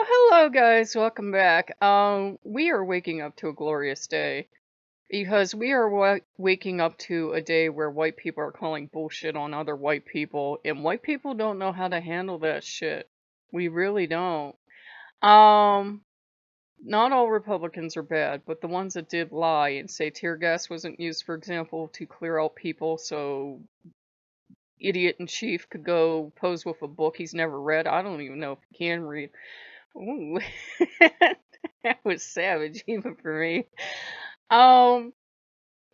Well, hello guys, welcome back. We are waking up to a glorious day because we are waking up to a day where white people are calling bullshit on other white people, and white people don't know how to handle that shit. We really don't. Um, Not all Republicans are bad, but the ones that did lie and say tear gas wasn't used, for example, to clear out people so idiot in chief could go pose with a book he's never read. I don't even know if he can read. Ooh, that was savage even for me. Um,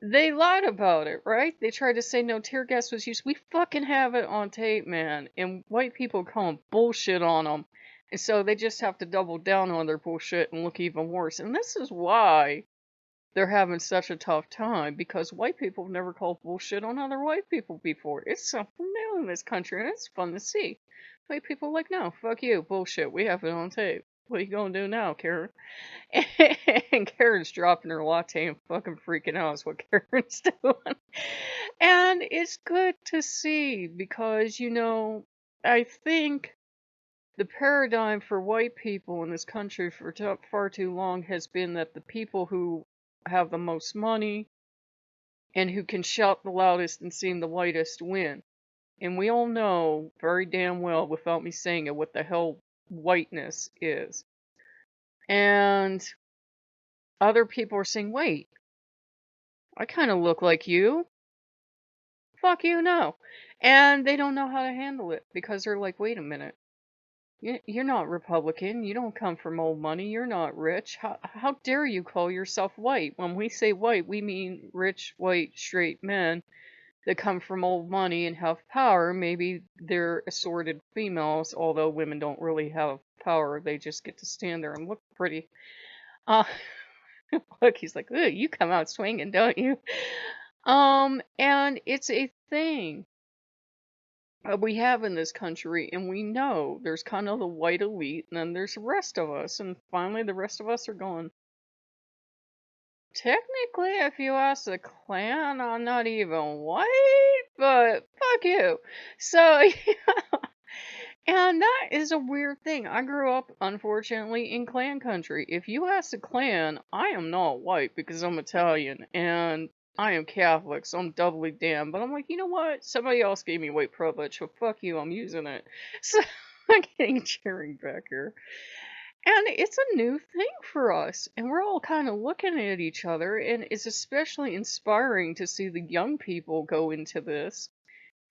they lied about it, right? They tried to say no tear gas was used. We fucking have it on tape, man. And white people calling bullshit on them. And so they just have to double down on their bullshit and look even worse. And this is why they're having such a tough time, because white people have never called bullshit on other white people before. It's something new in this country, and it's fun to see. White people are like, no, fuck you, bullshit. We have it on tape. What are you gonna do now, Karen? And Karen's dropping her latte and fucking freaking out is what Karen's doing. And it's good to see because, I think the paradigm for white people in this country for far too long has been that the people who have the most money and who can shout the loudest and seem the whitest win. And we all know very damn well, without me saying it, what the hell whiteness is. And other people are saying, wait, I kind of look like you. Fuck you, no. And they don't know how to handle it because they're like, wait a minute. You're not Republican. You don't come from old money. You're not rich. How dare you call yourself white? When we say white, we mean rich, white, straight men that come from old money and have power. Maybe they're assorted females, although women don't really have power. They just get to stand there and look pretty. Uh, Look, he's like, ooh, you come out swinging, don't you? And it's a thing we have in this country, and we know there's kind of the white elite, and then there's the rest of us, and finally the rest of us are going, technically, if you ask the Klan, I'm not even white, but fuck you. So, and that is a weird thing. I grew up, unfortunately, in Klan country. If you ask the Klan, I am not white because I'm Italian, and I am Catholic, so I'm doubly damned. But I'm like, you know what? Somebody else gave me white privilege, so fuck you, I'm using it. So I'm getting cheering back here. And it's a new thing for us, and we're all kind of looking at each other, and it's especially inspiring to see the young people go into this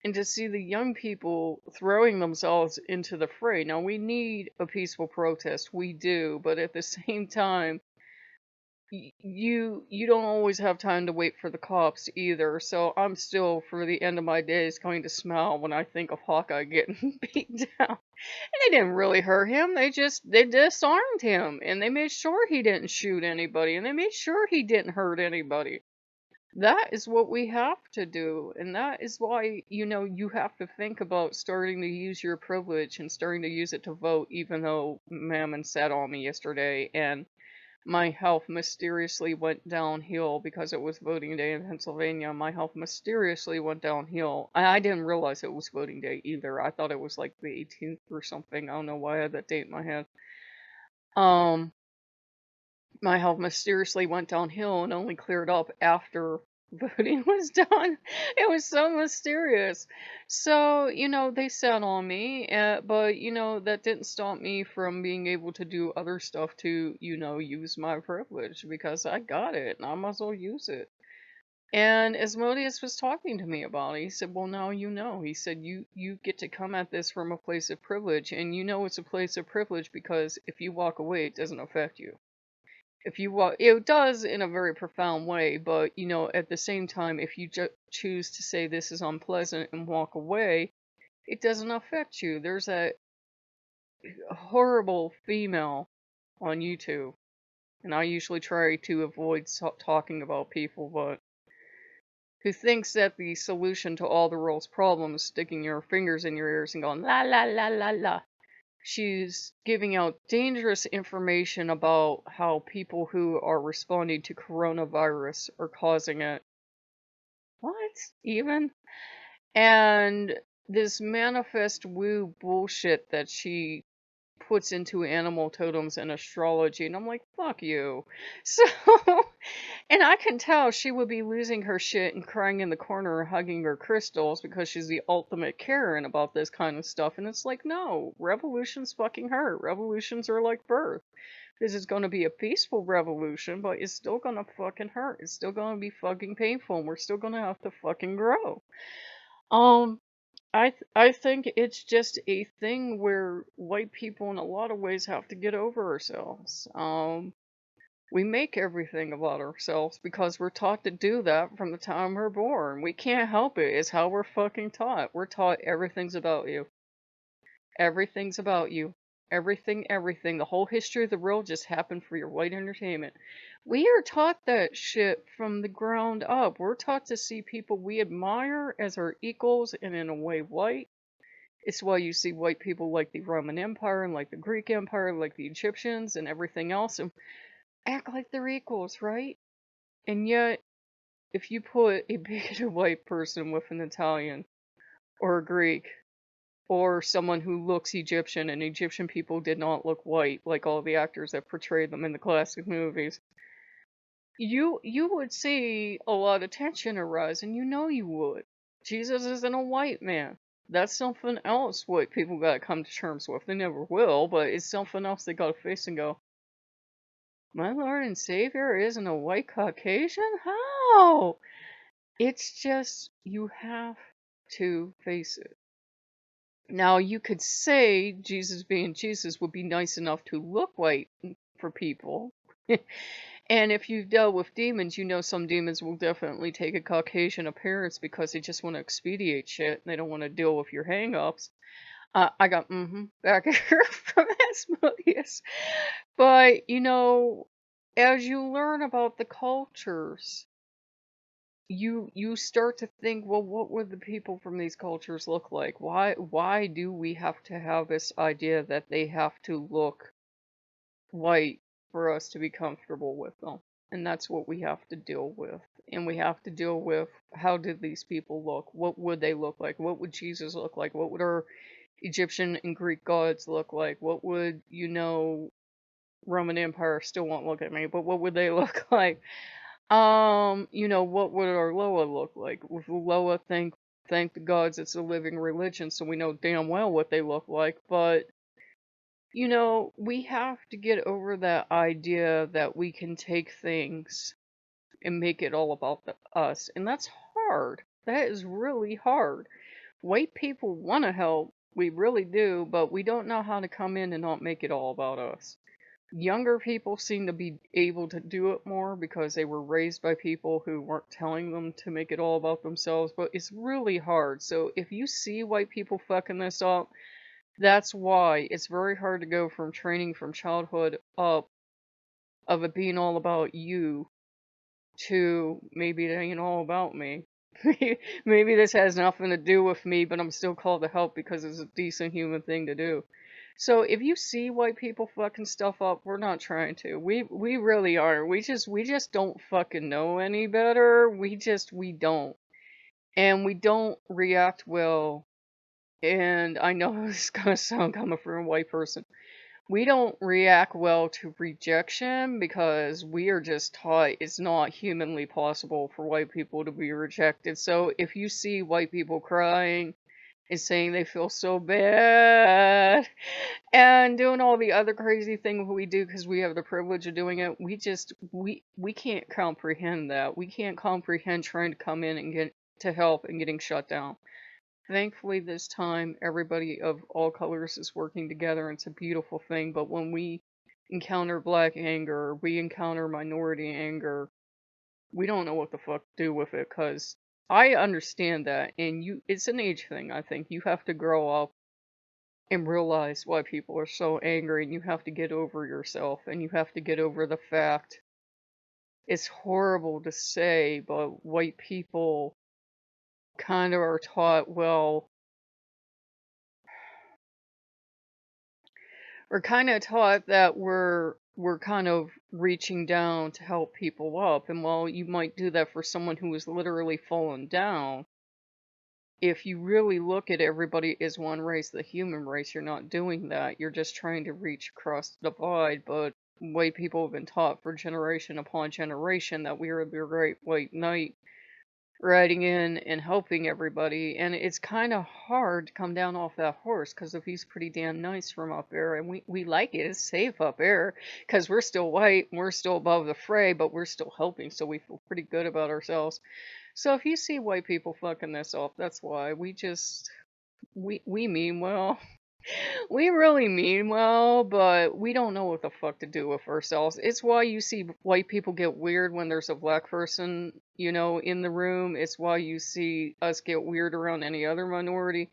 and to see the young people throwing themselves into the fray. Now, we need a peaceful protest, we do, but at the same time, you don't always have time to wait for the cops either. So I'm still, for the end of my days, going to smile when I think of Hawkeye getting beat down. And they didn't really hurt him. They disarmed him, and they made sure he didn't shoot anybody, and they made sure he didn't hurt anybody. That is what we have to do, and that is why, you have to think about starting to use your privilege and starting to use it to vote, even though Mammon sat on me yesterday, and my health mysteriously went downhill because it was voting day in Pennsylvania. My health mysteriously went downhill. I didn't realize it was voting day either. I thought it was like the 18th or something. I don't know why I had that date in my head. Um, my health mysteriously went downhill and only cleared up after voting was done. It was so mysterious. So, they sat on me, but, that didn't stop me from being able to do other stuff to, use my privilege because I got it and I might as well use it. And Asmodeus was talking to me about it. He said, well, now you know. He said, you get to come at this from a place of privilege, and you know it's a place of privilege because if you walk away, it doesn't affect you. If you walk, it does in a very profound way, but at the same time, if you choose to say this is unpleasant and walk away, it doesn't affect you. There's a horrible female on YouTube, and I usually try to avoid talking about people, but who thinks that the solution to all the world's problems is sticking your fingers in your ears and going la la la la la. She's giving out dangerous information about how people who are responding to coronavirus are causing it. What? Even? And this manifest woo bullshit that she puts into animal totems and astrology, and I'm like, fuck you. So, and I can tell she would be losing her shit and crying in the corner and hugging her crystals because she's the ultimate Karen about this kind of stuff. And it's like, no, revolutions fucking hurt. Revolutions are like birth. This is going to be a peaceful revolution, but it's still going to fucking hurt. It's still going to be fucking painful, and we're still going to have to fucking grow. Um, I think it's just a thing where white people in a lot of ways have to get over ourselves. We make everything about ourselves because we're taught to do that from the time we're born. We can't help it. It's how we're fucking taught. We're taught everything's about you. Everything's about you. Everything, everything. The whole history of the world just happened for your white entertainment. We are taught that shit from the ground up. We're taught to see people we admire as our equals and in a way white. It's why you see white people like the Roman Empire and like the Greek Empire, like the Egyptians and everything else, and act like they're equals, right? And yet, if you put a bigoted white person with an Italian or a Greek or someone who looks Egyptian, and Egyptian people did not look white like all the actors that portrayed them in the classic movies, you would see a lot of tension arise, and you know you would. Jesus isn't a white man. That's something else white people gotta come to terms with. They never will, but it's something else they gotta face and go, my Lord and Savior isn't a white Caucasian? How? It's just, you have to face it. Now, you could say Jesus being Jesus would be nice enough to look white for people. And if you've dealt with demons, you know some demons will definitely take a Caucasian appearance because they just want to expedite shit and they don't want to deal with your hang-ups. I got back here from Asmodeus. But, as you learn about the cultures, you start to think, well, what would the people from these cultures look like? Why do we have to have this idea that they have to look white for us to be comfortable with them? And that's what we have to deal with. And we have to deal with, how did these people look? What would they look like? What would Jesus look like? What would our Egyptian and Greek gods look like? What would, Roman Empire still won't look at me, but what would they look like? What would our Loa look like? With Loa, thank the gods it's a living religion, so we know damn well what they look like. But, we have to get over that idea that we can take things and make it all about us. And that's hard. That is really hard. White people want to help. We really do, but we don't know how to come in and not make it all about us. Younger people seem to be able to do it more because they were raised by people who weren't telling them to make it all about themselves, but it's really hard. So if you see white people fucking this up, that's why it's very hard to go from training from childhood up of it being all about you to maybe it ain't all about me. Maybe this has nothing to do with me, but I'm still called to help because it's a decent human thing to do. So if you see white people fucking stuff up, we're not trying to. We really are. We just don't fucking know any better. We don't. And we don't react well. And I know this is gonna sound coming from a white person. We don't react well to rejection because we are just taught it's not humanly possible for white people to be rejected. So if you see white people crying and saying they feel so bad and doing all the other crazy things we do because we have the privilege of doing it, we can't comprehend that. We can't comprehend trying to come in and get to help and getting shut down. Thankfully, this time, everybody of all colors is working together, and it's a beautiful thing. But when we encounter black anger, we encounter minority anger, we don't know what the fuck to do with it, because I understand that, and it's an age thing, I think. You have to grow up and realize why people are so angry, and you have to get over yourself, and you have to get over the fact, it's horrible to say, but white people kind of are taught, well, we're kind of taught that we're kind of reaching down to help people up, and while you might do that for someone who is literally fallen down, if you really look at everybody as one race, the human race, you're not doing that. You're just trying to reach across the divide. But white people have been taught for generation upon generation that we are the great white knight riding in and helping everybody. And it's kind of hard to come down off that horse because if he's pretty damn nice from up there, and we like it, it's safe up there because we're still white, and we're still above the fray, but we're still helping, so we feel pretty good about ourselves. So if you see white people fucking this up, that's why we mean well. We really mean well, but we don't know what the fuck to do with ourselves. It's why you see white people get weird when there's a black person, in the room. It's why you see us get weird around any other minority.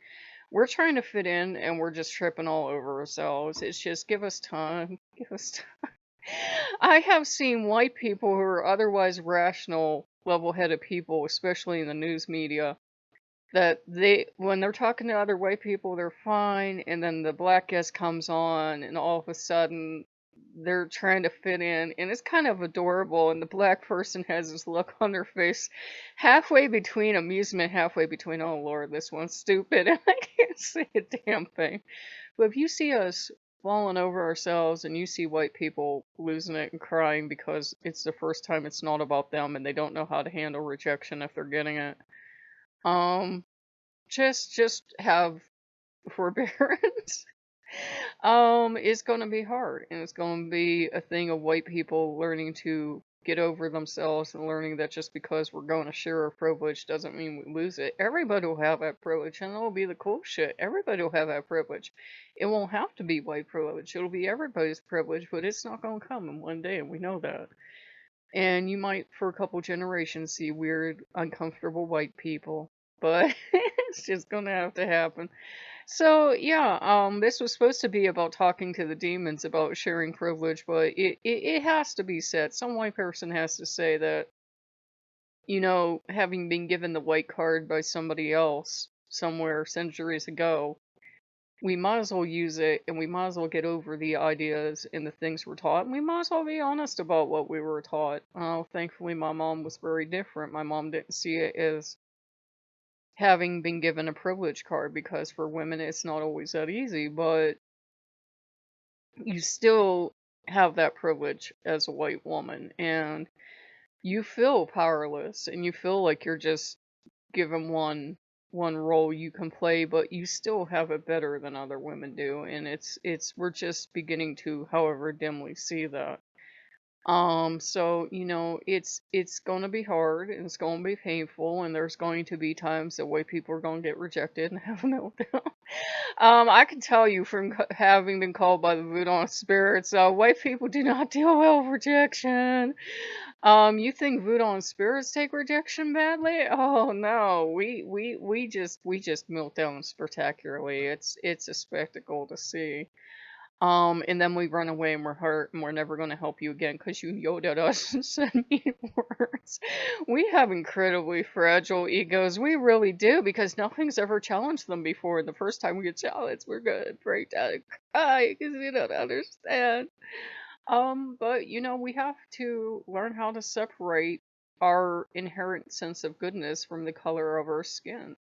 We're trying to fit in and we're just tripping all over ourselves. It's just give us time. Give us time. I have seen white people who are otherwise rational, level-headed people, especially in the news media, that when they're talking to other white people, they're fine, and then the black guest comes on, and all of a sudden they're trying to fit in, and it's kind of adorable, and the black person has this look on their face, halfway between amusement, halfway between, oh Lord, this one's stupid, and I can't say a damn thing. But if you see us falling over ourselves and you see white people losing it and crying because it's the first time it's not about them and they don't know how to handle rejection if they're getting it, um, just have forbearance. It's gonna be hard, and it's gonna be a thing of white people learning to get over themselves and learning that just because we're going to share a privilege doesn't mean we lose it. Everybody will have that privilege, and it'll be the cool shit. Everybody will have that privilege. It won't have to be white privilege. It'll be everybody's privilege, but it's not gonna come in one day, and we know that. And you might, for a couple generations, see weird, uncomfortable white people, but it's just gonna have to happen. So yeah, this was supposed to be about talking to the demons about sharing privilege, but it has to be said. Some white person has to say that, having been given the white card by somebody else somewhere centuries ago, we might as well use it and we might as well get over the ideas and the things we're taught. And we might as well be honest about what we were taught. Thankfully, my mom was very different. My mom didn't see it as having been given a privilege card because for women it's not always that easy, but you still have that privilege as a white woman and you feel powerless and you feel like you're just given one role you can play, but you still have it better than other women do, and it's we're just beginning to, however dimly, see that. So, it's gonna be hard and it's gonna be painful, and there's going to be times that white people are gonna get rejected and have a meltdown. I can tell you from having been called by the voodoo spirits, white people do not deal well with rejection. You think voodoo and spirits take rejection badly? Oh no, we just melt down spectacularly. It's a spectacle to see. And then we run away and we're hurt and we're never going to help you again because you yelled at us and said mean words. We have incredibly fragile egos. We really do because nothing's ever challenged them before. The first time we get challenged, we're going to break down and cry because you don't understand. But we have to learn how to separate our inherent sense of goodness from the color of our skin.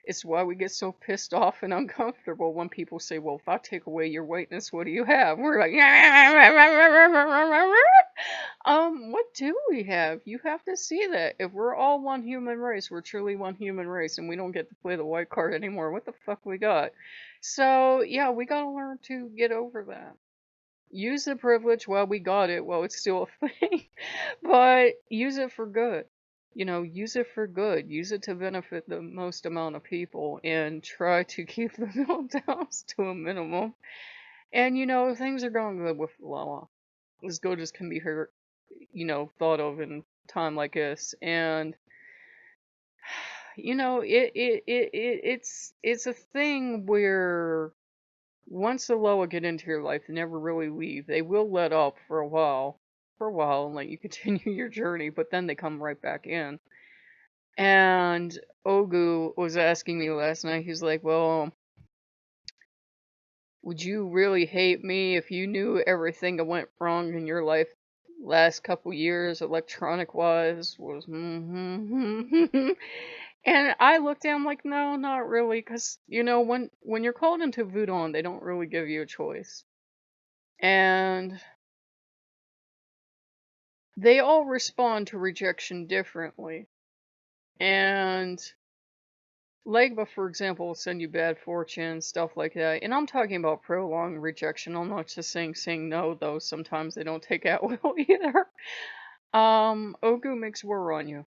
It's why we get so pissed off and uncomfortable when people say, well, if I take away your whiteness, what do you have? We're like, what do we have? You have to see that. If we're all one human race, we're truly one human race, and we don't get to play the white card anymore. What the fuck we got? So, yeah, we gotta learn to get over that. Use the privilege while we got it, while it's still a thing, but use it for good. Use it for good. Use it to benefit the most amount of people and try to keep the meltdowns to a minimum. And things are going good with Lala. As good as can be thought of in time like this. And it's a thing where once the Loa get into your life, they never really leave. They will let up for a while and let you continue your journey, but then they come right back in. And Ogu was asking me last night, he's like, well, would you really hate me if you knew everything that went wrong in your life last couple years, electronic wise, was And I looked at him like, no, not really, because when you're called into voodoo, they don't really give you a choice, and they all respond to rejection differently. And Legba, for example, will send you bad fortune, stuff like that. And I'm talking about prolonged rejection. I'm not just saying no, though. Sometimes they don't take out well either. Ogu makes war on you.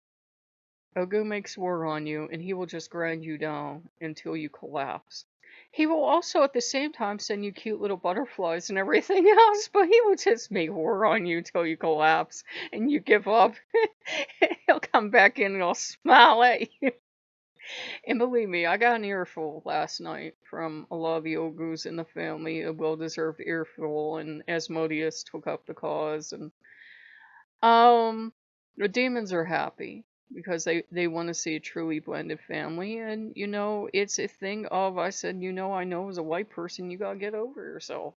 Ogu makes war on you, and he will just grind you down until you collapse. He will also, at the same time, send you cute little butterflies and everything else, but he will just make war on you till you collapse and you give up. He'll come back in and he'll smile at you. And believe me, I got an earful last night from a lot of the Ogus in the family, a well-deserved earful, and Asmodeus took up the cause, and um, the demons are happy because they want to see a truly blended family, and it's a thing of I said, I know as a white person, you gotta get over yourself.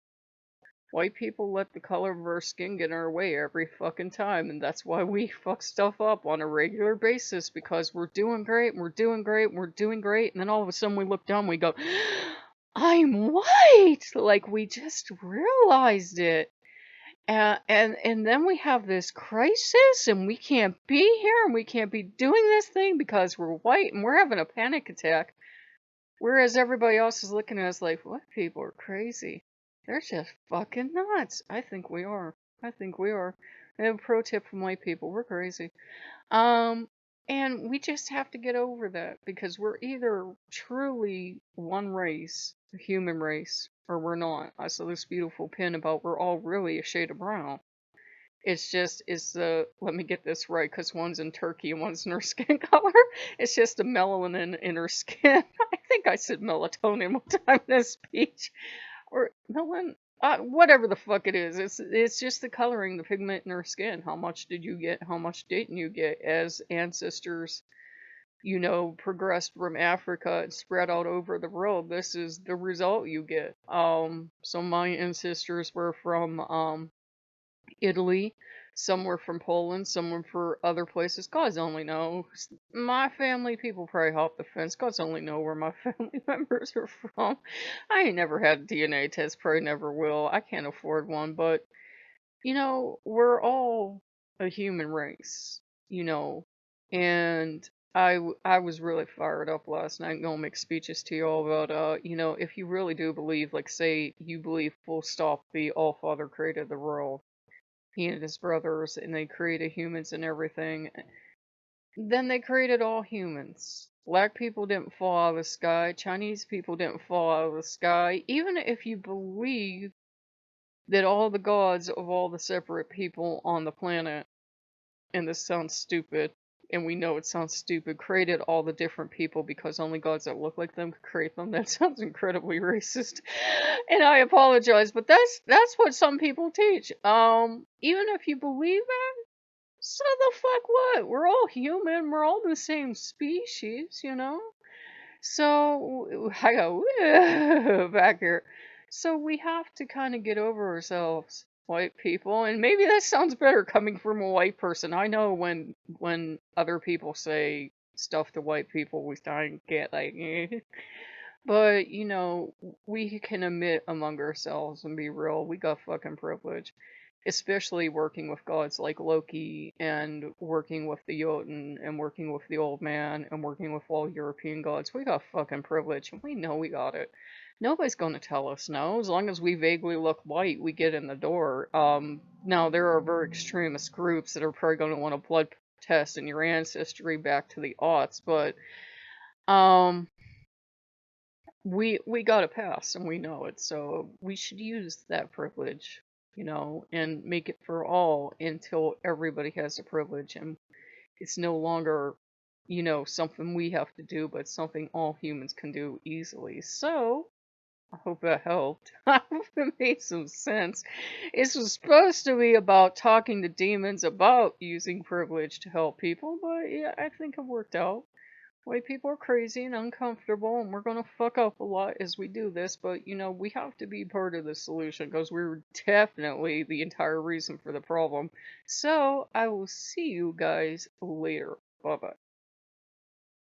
White people let the color of our skin get in our way every fucking time, and that's why we fuck stuff up on a regular basis because we're doing great, we're doing great, we're doing great, and then all of a sudden we look down, and we go, I'm white! Like we just realized it. And then we have this crisis, and we can't be here, and we can't be doing this thing because we're white, and we're having a panic attack. Whereas everybody else is looking at us like, what people are crazy. They're just fucking nuts. I think we are. I think we are. I have a pro tip from white people. We're crazy. Um, and we just have to get over that because we're either truly one race, the human race, or we're not. I saw this beautiful pin about we're all really a shade of brown. It's the, let me get this right, because one's in turkey and one's in her skin color. It's just the melanin in her skin. I think I said melatonin one time in this speech. Or melanin, whatever the fuck it is. It's just the coloring, the pigment in her skin. How much did you get? How much didn't you get as ancestors, progressed from Africa and spread out over the world? This is the result you get. So my ancestors were from, Italy, some were from Poland, some were from other places. God's only knows. My family, people probably hop the fence. God's only know where my family members are from. I ain't never had a DNA test, probably never will. I can't afford one, but we're all a human race, you know, and I was really fired up last night. Gonna make speeches to you all about, if you really do believe, like, say you believe full stop the All Father created the world, he and his brothers, and they created humans and everything. Then they created all humans. Black people didn't fall out of the sky. Chinese people didn't fall out of the sky. Even if you believe that all the gods of all the separate people on the planet, and this sounds stupid, and we know it sounds stupid, created all the different people because only gods that look like them could create them. That sounds incredibly racist. And I apologize, but that's what some people teach. Even if you believe that, so the fuck what? We're all human, we're all the same species, So I go back here. So we have to kind of get over ourselves, white people, and maybe that sounds better coming from a white person. I know when other people say stuff to white people, we kind of get like, but we can admit among ourselves and be real. We got fucking privilege, especially working with gods like Loki, and working with the Jotun, and working with the Old Man, and working with all European gods. We got fucking privilege, and we know we got it. Nobody's going to tell us no. As long as we vaguely look white, we get in the door. Now, there are very extremist groups that are probably going to want a blood test in your ancestry back to the aughts, but um, we got a pass, and we know it, so we should use that privilege, and make it for all until everybody has a privilege, and it's no longer, something we have to do, but something all humans can do easily. So I hope that helped. I hope it made some sense. This was supposed to be about talking to demons about using privilege to help people, but yeah, I think it worked out. White people are crazy and uncomfortable, and we're gonna fuck up a lot as we do this, but we have to be part of the solution because we're definitely the entire reason for the problem. So, I will see you guys later. Bye bye.